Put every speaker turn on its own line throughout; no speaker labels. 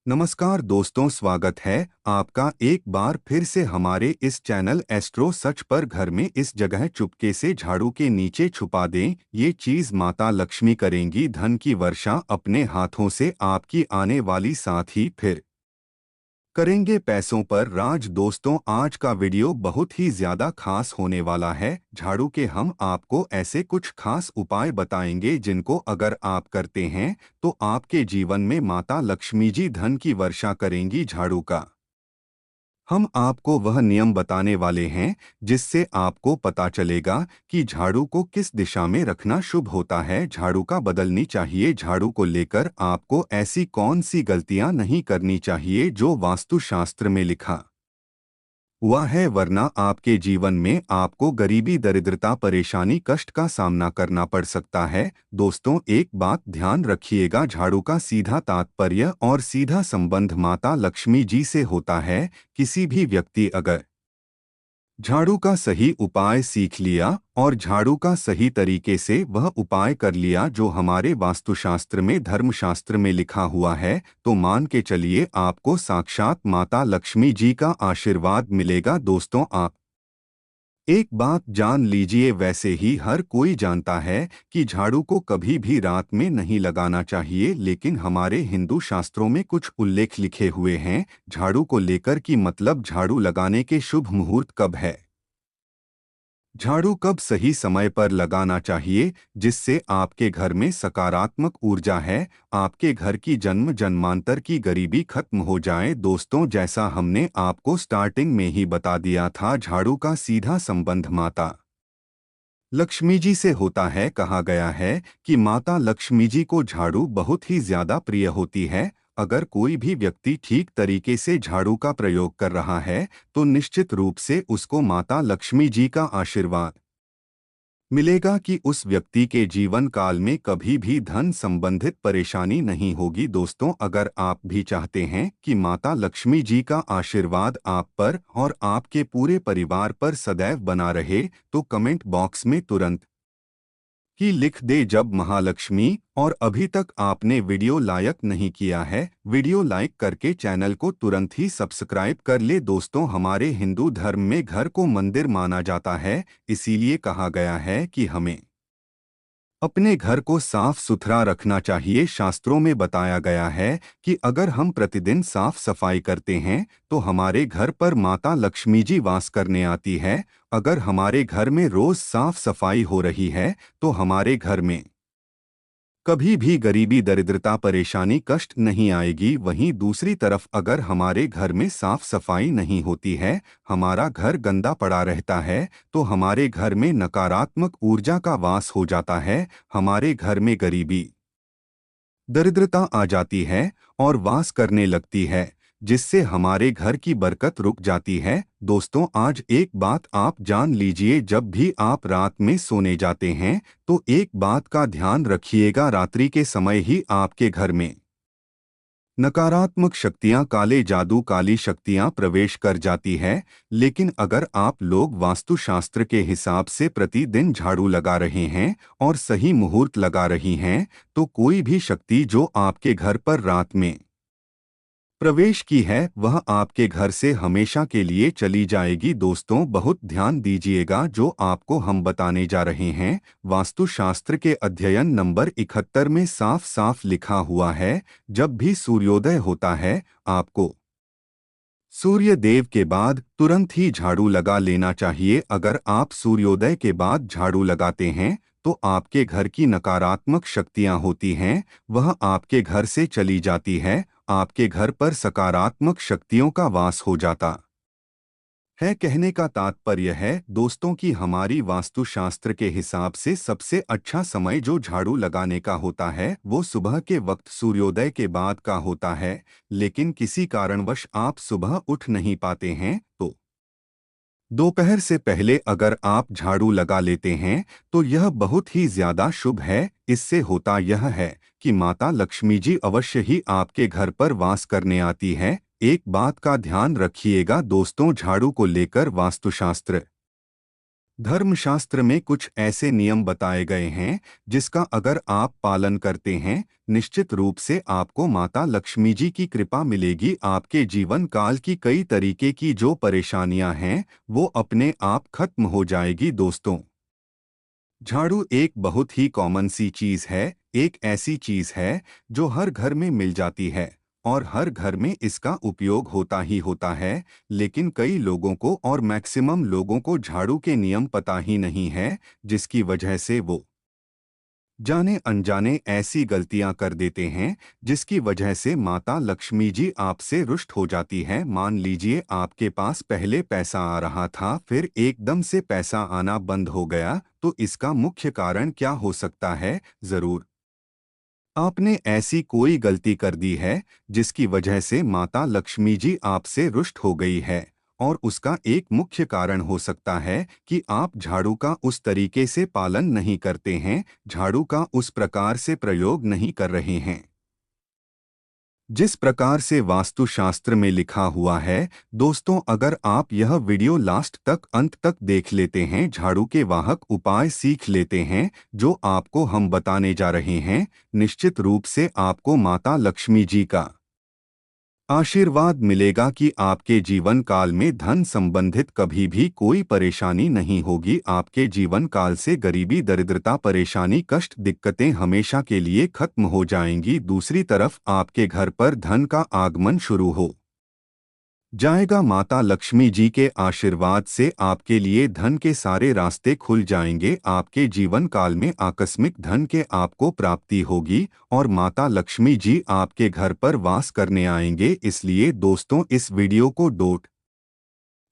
नमस्कार दोस्तों, स्वागत है आपका एक बार फिर से हमारे इस चैनल एस्ट्रो सच पर। घर में इस जगह चुपके से झाड़ू के नीचे छुपा दें, ये चीज माता लक्ष्मी करेंगी धन की वर्षा अपने हाथों से आपकी आने वाली, साथ ही फिर करेंगे पैसों पर राज। दोस्तों, आज का वीडियो बहुत ही ज्यादा खास होने वाला है। झाड़ू के हम आपको ऐसे कुछ खास उपाय बताएंगे जिनको अगर आप करते हैं तो आपके जीवन में माता लक्ष्मी जी धन की वर्षा करेंगी। झाड़ू का हम आपको वह नियम बताने वाले हैं जिससे आपको पता चलेगा कि झाड़ू को किस दिशा में रखना शुभ होता है, झाड़ू का बदलनी चाहिए। झाड़ू को लेकर आपको ऐसी कौन सी गलतियां नहीं करनी चाहिए जो वास्तुशास्त्र में लिखा हुआ है, वरना आपके जीवन में आपको गरीबी, दरिद्रता, परेशानी, कष्ट का सामना करना पड़ सकता है। दोस्तों, एक बात ध्यान रखिएगा, झाड़ू का सीधा तात्पर्य और सीधा संबंध माता लक्ष्मी जी से होता है। किसी भी व्यक्ति अगर झाड़ू का सही उपाय सीख लिया और झाड़ू का सही तरीके से वह उपाय कर लिया जो हमारे वास्तुशास्त्र में, धर्मशास्त्र में लिखा हुआ है, तो मान के चलिए आपको साक्षात माता लक्ष्मी जी का आशीर्वाद मिलेगा। दोस्तों, आप एक बात जान लीजिए, वैसे ही हर कोई जानता है कि झाड़ू को कभी भी रात में नहीं लगाना चाहिए, लेकिन हमारे हिंदू शास्त्रों में कुछ उल्लेख लिखे हुए हैं झाड़ू को लेकर, कि मतलब झाड़ू लगाने के शुभ मुहूर्त कब है, झाड़ू कब सही समय पर लगाना चाहिए, जिससे आपके घर में सकारात्मक ऊर्जा है, आपके घर की जन्म जन्मांतर की गरीबी खत्म हो जाए। दोस्तों, जैसा हमने आपको स्टार्टिंग में ही बता दिया था, झाड़ू का सीधा संबंध माता लक्ष्मी जी से होता है। कहा गया है कि माता लक्ष्मी जी को झाड़ू बहुत ही ज्यादा प्रिय होती है। अगर कोई भी व्यक्ति ठीक तरीके से झाड़ू का प्रयोग कर रहा है तो निश्चित रूप से उसको माता लक्ष्मी जी का आशीर्वाद मिलेगा कि उस व्यक्ति के जीवन काल में कभी भी धन संबंधित परेशानी नहीं होगी। दोस्तों, अगर आप भी चाहते हैं कि माता लक्ष्मी जी का आशीर्वाद आप पर और आपके पूरे परिवार पर सदैव बना रहे, तो कमेंट बॉक्स में तुरंत ही लिख दे जब महालक्ष्मी। और अभी तक आपने वीडियो लाइक नहीं किया है, वीडियो लाइक करके चैनल को तुरंत ही सब्सक्राइब कर ले। दोस्तों, हमारे हिंदू धर्म में घर को मंदिर माना जाता है, इसीलिए कहा गया है कि हमें अपने घर को साफ सुथरा रखना चाहिए। शास्त्रों में बताया गया है कि अगर हम प्रतिदिन साफ सफाई करते हैं तो हमारे घर पर माता लक्ष्मी जी वास करने आती है। अगर हमारे घर में रोज साफ सफाई हो रही है तो हमारे घर में कभी भी गरीबी, दरिद्रता, परेशानी, कष्ट नहीं आएगी। वहीं दूसरी तरफ अगर हमारे घर में साफ सफाई नहीं होती है, हमारा घर गंदा पड़ा रहता है, तो हमारे घर में नकारात्मक ऊर्जा का वास हो जाता है, हमारे घर में गरीबी, दरिद्रता आ जाती है और वास करने लगती है, जिससे हमारे घर की बरकत रुक जाती है। दोस्तों, आज एक बात आप जान लीजिए, जब भी आप रात में सोने जाते हैं तो एक बात का ध्यान रखिएगा, रात्रि के समय ही आपके घर में नकारात्मक शक्तियां, काले जादू, काली शक्तियां प्रवेश कर जाती है। लेकिन अगर आप लोग वास्तुशास्त्र के हिसाब से प्रतिदिन झाड़ू लगा रहे हैं और सही मुहूर्त लगा रही हैं, तो कोई भी शक्ति जो आपके घर पर रात में प्रवेश की है वह आपके घर से हमेशा के लिए चली जाएगी। दोस्तों, बहुत ध्यान दीजिएगा, जो आपको हम बताने जा रहे हैं वास्तुशास्त्र के अध्ययन नंबर 71 में साफ साफ लिखा हुआ है, जब भी सूर्योदय होता है आपको सूर्य देव के बाद तुरंत ही झाड़ू लगा लेना चाहिए। अगर आप सूर्योदय के बाद झाड़ू लगाते हैं तो आपके घर की नकारात्मक शक्तियां होती हैं वह आपके घर से चली जाती है, आपके घर पर सकारात्मक शक्तियों का वास हो जाता है। कहने का तात्पर्य है दोस्तों कि हमारी वास्तुशास्त्र के हिसाब से सबसे अच्छा समय जो झाड़ू लगाने का होता है वो सुबह के वक्त सूर्योदय के बाद का होता है। लेकिन किसी कारणवश आप सुबह उठ नहीं पाते हैं तो दोपहर से पहले अगर आप झाड़ू लगा लेते हैं तो यह बहुत ही ज्यादा शुभ है। इससे होता यह है कि माता लक्ष्मी जी अवश्य ही आपके घर पर वास करने आती है। एक बात का ध्यान रखिएगा दोस्तों, झाड़ू को लेकर वास्तुशास्त्र धर्मशास्त्र में कुछ ऐसे नियम बताए गए हैं जिसका अगर आप पालन करते हैं, निश्चित रूप से आपको माता लक्ष्मी जी की कृपा मिलेगी। आपके जीवन काल की कई तरीके की जो परेशानियां हैं वो अपने आप खत्म हो जाएगी दोस्तों। झाड़ू एक बहुत ही कॉमन सी चीज है, एक ऐसी चीज है जो हर घर में मिल जाती है और हर घर में इसका उपयोग होता ही होता है। लेकिन कई लोगों को और मैक्सिमम लोगों को झाड़ू के नियम पता ही नहीं है, जिसकी वजह से वो जाने अनजाने ऐसी गलतियां कर देते हैं जिसकी वजह से माता लक्ष्मी जी आपसे रुष्ट हो जाती है। मान लीजिए आपके पास पहले पैसा आ रहा था, फिर एकदम से पैसा आना बंद हो गया, तो इसका मुख्य कारण क्या हो सकता है? जरूर आपने ऐसी कोई गलती कर दी है जिसकी वजह से माता लक्ष्मी जी आपसे रुष्ट हो गई है। और उसका एक मुख्य कारण हो सकता है कि आप झाड़ू का उस तरीके से पालन नहीं करते हैं, झाड़ू का उस प्रकार से प्रयोग नहीं कर रहे हैं जिस प्रकार से वास्तुशास्त्र में लिखा हुआ है। दोस्तों, अगर आप यह वीडियो लास्ट तक अंत तक देख लेते हैं, झाड़ू के वाहक उपाय सीख लेते हैं जो आपको हम बताने जा रहे हैं, निश्चित रूप से आपको माता लक्ष्मी जी का आशीर्वाद मिलेगा कि आपके जीवन काल में धन संबंधित कभी भी कोई परेशानी नहीं होगी। आपके जीवन काल से गरीबी, दरिद्रता, परेशानी, कष्ट, दिक्कतें हमेशा के लिए खत्म हो जाएंगी। दूसरी तरफ आपके घर पर धन का आगमन शुरू हो जाएगा। माता लक्ष्मी जी के आशीर्वाद से आपके लिए धन के सारे रास्ते खुल जाएंगे। आपके जीवन काल में आकस्मिक धन के आपको प्राप्ति होगी और माता लक्ष्मी जी आपके घर पर वास करने आएंगे। इसलिए दोस्तों, इस वीडियो को डोट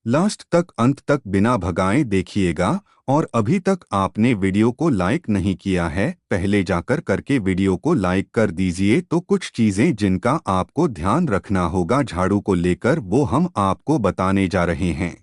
लास्ट तक अंत तक बिना भगाए देखिएगा। और अभी तक आपने वीडियो को लाइक नहीं किया है, पहले जाकर करके वीडियो को लाइक कर दीजिए। तो कुछ चीजें जिनका आपको ध्यान रखना होगा झाड़ू को लेकर, वो हम आपको बताने जा रहे हैं।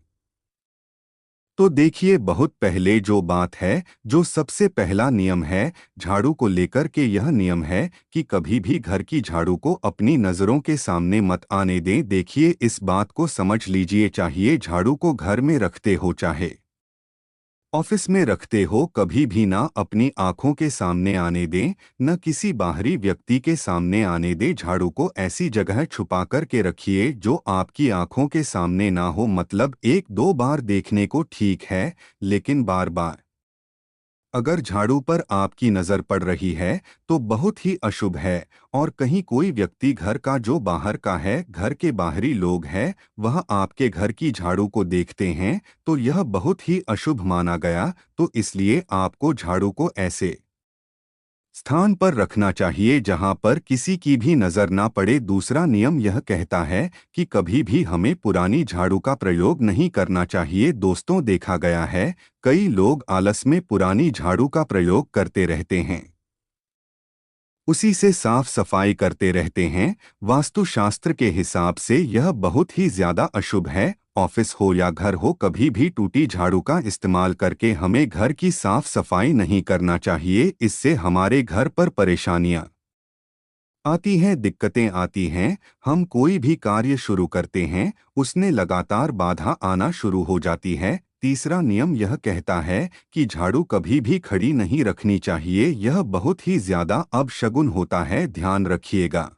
तो देखिए, बहुत पहले जो बात है, जो सबसे पहला नियम है झाड़ू को लेकर के, यह नियम है कि कभी भी घर की झाड़ू को अपनी नज़रों के सामने मत आने दें। देखिए, इस बात को समझ लीजिए, चाहिए झाड़ू को घर में रखते हो चाहे ऑफिस में रखते हो, कभी भी ना अपनी आंखों के सामने आने दें, न किसी बाहरी व्यक्ति के सामने आने दें। झाड़ू को ऐसी जगह छुपा कर के रखिए जो आपकी आंखों के सामने ना हो। मतलब एक दो बार देखने को ठीक है, लेकिन बार बार अगर झाड़ू पर आपकी नज़र पड़ रही है तो बहुत ही अशुभ है। और कहीं कोई व्यक्ति घर का जो बाहर का है, घर के बाहरी लोग हैं, वह आपके घर की झाड़ू को देखते हैं तो यह बहुत ही अशुभ माना गया। तो इसलिए आपको झाड़ू को ऐसे स्थान पर रखना चाहिए जहां पर किसी की भी नजर ना पड़े। दूसरा नियम यह कहता है कि कभी भी हमें पुरानी झाड़ू का प्रयोग नहीं करना चाहिए। दोस्तों, देखा गया है कई लोग आलस में पुरानी झाड़ू का प्रयोग करते रहते हैं, उसी से साफ सफाई करते रहते हैं। वास्तुशास्त्र के हिसाब से यह बहुत ही ज्यादा अशुभ है। ऑफिस हो या घर हो, कभी भी टूटी झाड़ू का इस्तेमाल करके हमें घर की साफ सफाई नहीं करना चाहिए। इससे हमारे घर पर परेशानियां आती हैं, दिक्कतें आती हैं। हम कोई भी कार्य शुरू करते हैं, उसने लगातार बाधा आना शुरू हो जाती है। तीसरा नियम यह कहता है कि झाड़ू कभी भी खड़ी नहीं रखनी चाहिए, यह बहुत ही ज्यादा अपशगुन होता है, ध्यान रखिएगा।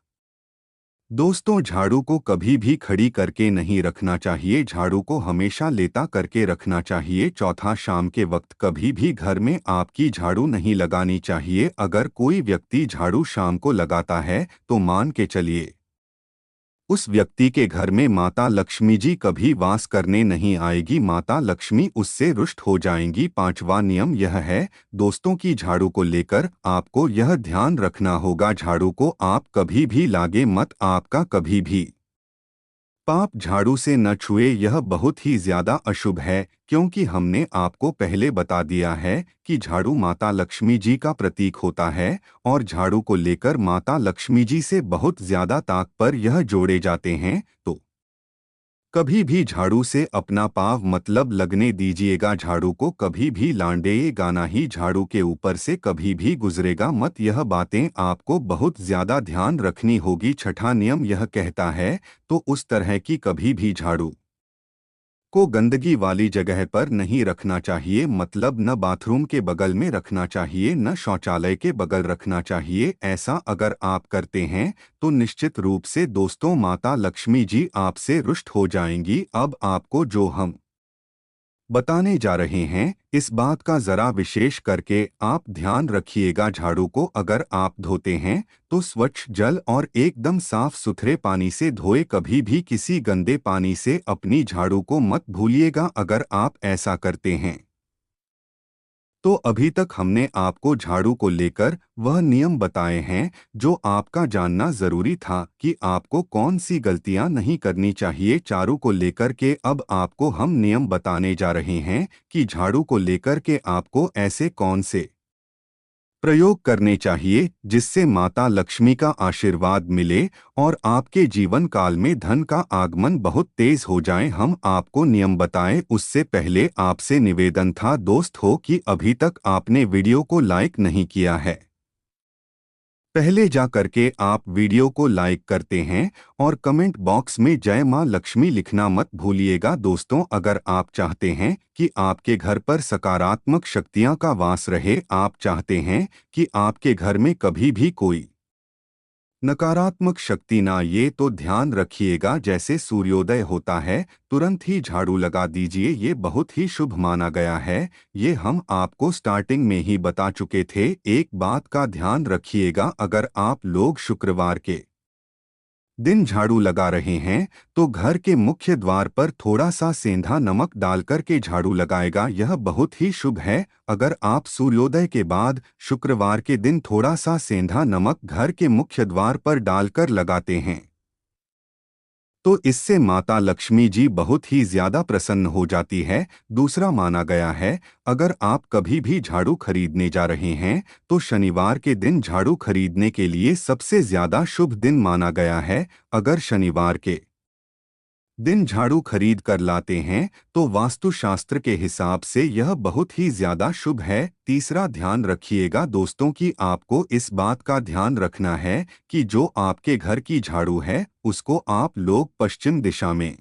दोस्तों, झाड़ू को कभी भी खड़ी करके नहीं रखना चाहिए, झाड़ू को हमेशा लेटा करके रखना चाहिए। चौथा, शाम के वक्त कभी भी घर में आपकी झाड़ू नहीं लगानी चाहिए। अगर कोई व्यक्ति झाड़ू शाम को लगाता है तो मान के चलिए उस व्यक्ति के घर में माता लक्ष्मी जी कभी वास करने नहीं आएगी, माता लक्ष्मी उससे रुष्ट हो जाएंगी। पांचवा नियम यह है दोस्तों की झाड़ू को लेकर आपको यह ध्यान रखना होगा, झाड़ू को आप कभी भी लागे मत, आपका कभी भी पाप झाड़ू से न छुए। यह बहुत ही ज्यादा अशुभ है, क्योंकि हमने आपको पहले बता दिया है कि झाड़ू माता लक्ष्मी जी का प्रतीक होता है और झाड़ू को लेकर माता लक्ष्मी जी से बहुत ज्यादा ताक पर यह जोड़े जाते हैं। तो कभी भी झाड़ू से अपना पाव मतलब लगने दीजिएगा, झाड़ू को कभी भी लांडेगा ना ही, झाड़ू के ऊपर से कभी भी गुजरेगा मत। यह बातें आपको बहुत ज्यादा ध्यान रखनी होगी। छठा नियम यह कहता है तो उस तरह की कभी भी झाड़ू को गंदगी वाली जगह पर नहीं रखना चाहिए, मतलब न बाथरूम के बगल में रखना चाहिए न शौचालय के बगल रखना चाहिए। ऐसा अगर आप करते हैं तो निश्चित रूप से दोस्तों माता लक्ष्मी जी आपसे रुष्ट हो जाएंगी। अब आपको जो हम बताने जा रहे हैं इस बात का जरा विशेष करके आप ध्यान रखिएगा। झाड़ू को अगर आप धोते हैं तो स्वच्छ जल और एकदम साफ सुथरे पानी से धोए, कभी भी किसी गंदे पानी से अपनी झाड़ू को मत भूलिएगा। अगर आप ऐसा करते हैं तो अभी तक हमने आपको झाड़ू को लेकर वह नियम बताए हैं जो आपका जानना जरूरी था कि आपको कौन सी गलतियां नहीं करनी चाहिए झाड़ू को लेकर के। अब आपको हम नियम बताने जा रहे हैं कि झाड़ू को लेकर के आपको ऐसे कौन से प्रयोग करने चाहिए जिससे माता लक्ष्मी का आशीर्वाद मिले और आपके जीवन काल में धन का आगमन बहुत तेज हो जाए। हम आपको नियम बताएं उससे पहले आपसे निवेदन था दोस्त हो कि अभी तक आपने वीडियो को लाइक नहीं किया है, पहले जा करके आप वीडियो को लाइक करते हैं और कमेंट बॉक्स में जय मां लक्ष्मी लिखना मत भूलिएगा। दोस्तों अगर आप चाहते हैं कि आपके घर पर सकारात्मक शक्तियां का वास रहे, आप चाहते हैं कि आपके घर में कभी भी कोई नकारात्मक शक्ति ना ये, तो ध्यान रखिएगा जैसे सूर्योदय होता है तुरंत ही झाड़ू लगा दीजिए, ये बहुत ही शुभ माना गया है। ये हम आपको स्टार्टिंग में ही बता चुके थे। एक बात का ध्यान रखिएगा, अगर आप लोग शुक्रवार के दिन झाड़ू लगा रहे हैं तो घर के मुख्य द्वार पर थोड़ा सा सेंधा नमक डालकर के झाड़ू लगाएगा, यह बहुत ही शुभ है। अगर आप सूर्योदय के बाद शुक्रवार के दिन थोड़ा सा सेंधा नमक घर के मुख्य द्वार पर डालकर लगाते हैं तो इससे माता लक्ष्मी जी बहुत ही ज्यादा प्रसन्न हो जाती है। दूसरा माना गया है अगर आप कभी भी झाड़ू खरीदने जा रहे हैं तो शनिवार के दिन झाड़ू खरीदने के लिए सबसे ज्यादा शुभ दिन माना गया है। अगर शनिवार के दिन झाड़ू खरीद कर लाते हैं तो वास्तुशास्त्र के हिसाब से यह बहुत ही ज्यादा शुभ है। तीसरा ध्यान रखिएगा दोस्तों कि आपको इस बात का ध्यान रखना है कि जो आपके घर की झाड़ू है उसको आप लोग पश्चिम दिशा में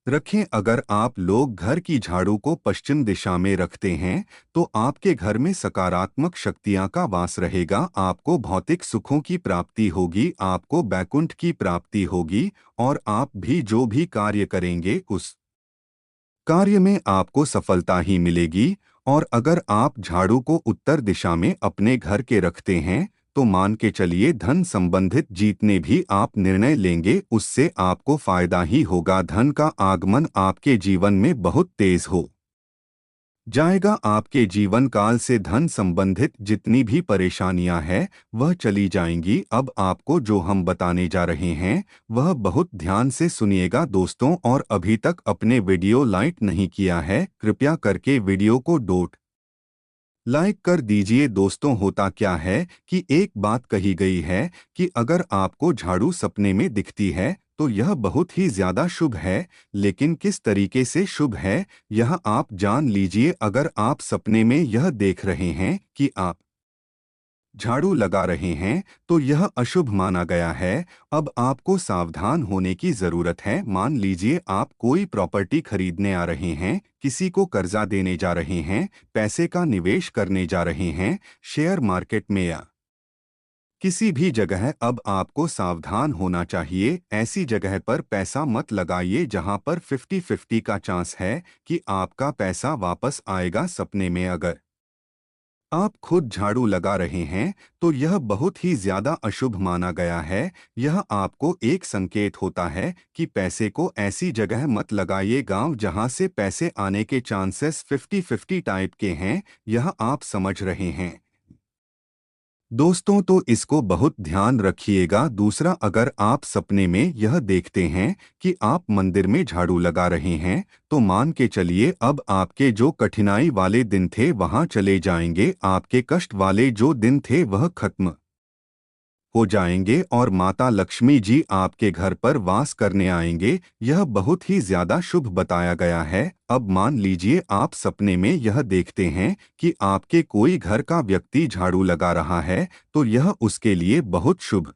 रखें। अगर आप लोग घर की झाड़ू को पश्चिम दिशा में रखते हैं तो आपके घर में सकारात्मक शक्तियां का वास रहेगा, आपको भौतिक सुखों की प्राप्ति होगी, आपको बैकुंठ की प्राप्ति होगी और आप भी जो भी कार्य करेंगे उस कार्य में आपको सफलता ही मिलेगी। और अगर आप झाड़ू को उत्तर दिशा में अपने घर के रखते हैं तो मान के चलिए धन संबंधित जितने भी आप निर्णय लेंगे उससे आपको फायदा ही होगा, धन का आगमन आपके जीवन में बहुत तेज हो जाएगा। आपके जीवन काल से धन संबंधित जितनी भी परेशानियां हैं वह चली जाएंगी। अब आपको जो हम बताने जा रहे हैं वह बहुत ध्यान से सुनिएगा दोस्तों, और अभी तक अपने वीडियो लाइक नहीं किया है कृपया करके वीडियो को लाइक कर दीजिए। दोस्तों होता क्या है कि एक बात कही गई है कि अगर आपको झाड़ू सपने में दिखती है तो यह बहुत ही ज्यादा शुभ है, लेकिन किस तरीके से शुभ है यह आप जान लीजिए। अगर आप सपने में यह देख रहे हैं कि आप झाड़ू लगा रहे हैं तो यह अशुभ माना गया है। अब आपको सावधान होने की जरूरत है। मान लीजिए आप कोई प्रॉपर्टी खरीदने आ रहे हैं, किसी को कर्जा देने जा रहे हैं, पैसे का निवेश करने जा रहे हैं शेयर मार्केट में या किसी भी जगह। अब आपको सावधान होना चाहिए, ऐसी जगह पर पैसा मत लगाइए जहां पर 50-50 का चांस है कि आपका पैसा वापस आएगा। सपने में अगर आप खुद झाड़ू लगा रहे हैं तो यह बहुत ही ज्यादा अशुभ माना गया है। यह आपको एक संकेत होता है कि पैसे को ऐसी जगह मत लगाइए गांव जहां से पैसे आने के चांसेस 50-50 टाइप के हैं, यह आप समझ रहे हैं दोस्तों, तो इसको बहुत ध्यान रखिएगा। दूसरा अगर आप सपने में यह देखते हैं कि आप मंदिर में झाड़ू लगा रहे हैं तो मान के चलिए अब आपके जो कठिनाई वाले दिन थे वहां चले जाएंगे, आपके कष्ट वाले जो दिन थे वह खत्म हो जाएंगे और माता लक्ष्मी जी आपके घर पर वास करने आएंगे। यह बहुत ही ज्यादा शुभ बताया गया है। अब मान लीजिए आप सपने में यह देखते हैं कि आपके कोई घर का व्यक्ति झाड़ू लगा रहा है तो यह उसके लिए बहुत शुभ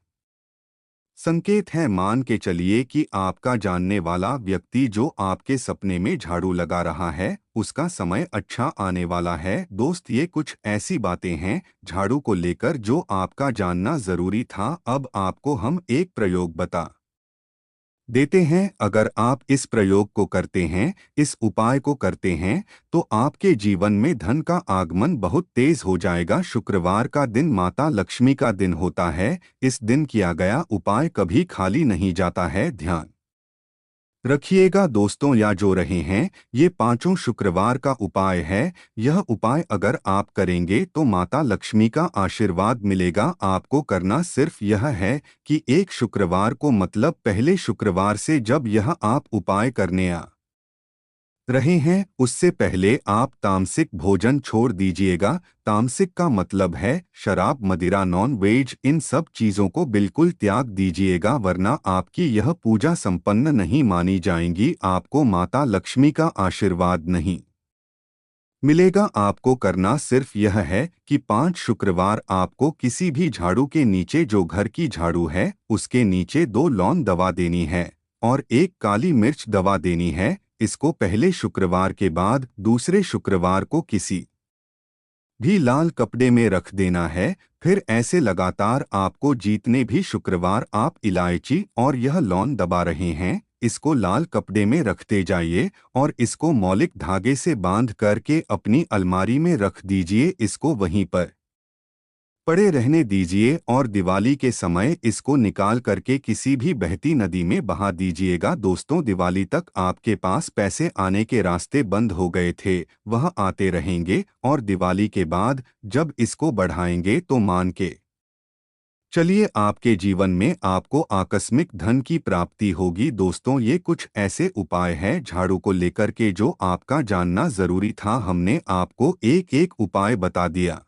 संकेत है, मान के चलिए कि आपका जानने वाला व्यक्ति जो आपके सपने में झाड़ू लगा रहा है, उसका समय अच्छा आने वाला है। दोस्त, ये कुछ ऐसी बातें हैं झाड़ू को लेकर जो आपका जानना जरूरी था। अब आपको हम एक प्रयोग बता देते हैं। अगर आप इस प्रयोग को करते हैं, इस उपाय को करते हैं, तो आपके जीवन में धन का आगमन बहुत तेज हो जाएगा। शुक्रवार का दिन माता लक्ष्मी का दिन होता है। इस दिन किया गया उपाय कभी खाली नहीं जाता है, ध्यान रखिएगा दोस्तों। या जो रहे हैं, ये पांचों शुक्रवार का उपाय है। यह उपाय अगर आप करेंगे तो माता लक्ष्मी का आशीर्वाद मिलेगा। आपको करना सिर्फ यह है कि एक शुक्रवार को, मतलब पहले शुक्रवार से जब यह आप उपाय करने आ रहे हैं, उससे पहले आप तामसिक भोजन छोड़ दीजिएगा। तामसिक का मतलब है शराब, मदिरा, नॉन वेज, इन सब चीजों को बिल्कुल त्याग दीजिएगा, वरना आपकी यह पूजा संपन्न नहीं मानी जाएगी। आपको माता लक्ष्मी का आशीर्वाद नहीं मिलेगा। आपको करना सिर्फ यह है कि 5 शुक्रवार आपको किसी भी झाड़ू के नीचे, जो घर की झाड़ू है, उसके नीचे 2 लौंग दवा देनी है और 1 काली मिर्च दवा देनी है। इसको पहले शुक्रवार के बाद दूसरे शुक्रवार को किसी भी लाल कपड़े में रख देना है। फिर ऐसे लगातार आपको जितने भी शुक्रवार आप इलायची और यह लौंग दबा रहे हैं, इसको लाल कपड़े में रखते जाइए और इसको मौलिक धागे से बांध करके अपनी अलमारी में रख दीजिए। इसको वहीं पर पड़े रहने दीजिए और दिवाली के समय इसको निकाल करके किसी भी बहती नदी में बहा दीजिएगा। दोस्तों, दिवाली तक आपके पास पैसे आने के रास्ते बंद हो गए थे, वह आते रहेंगे और दिवाली के बाद जब इसको बढ़ाएंगे तो मान के चलिए आपके जीवन में आपको आकस्मिक धन की प्राप्ति होगी। दोस्तों, ये कुछ ऐसे उपाय हैं झाड़ू को लेकर के जो आपका जानना जरूरी था। हमने आपको एक एक उपाय बता दिया।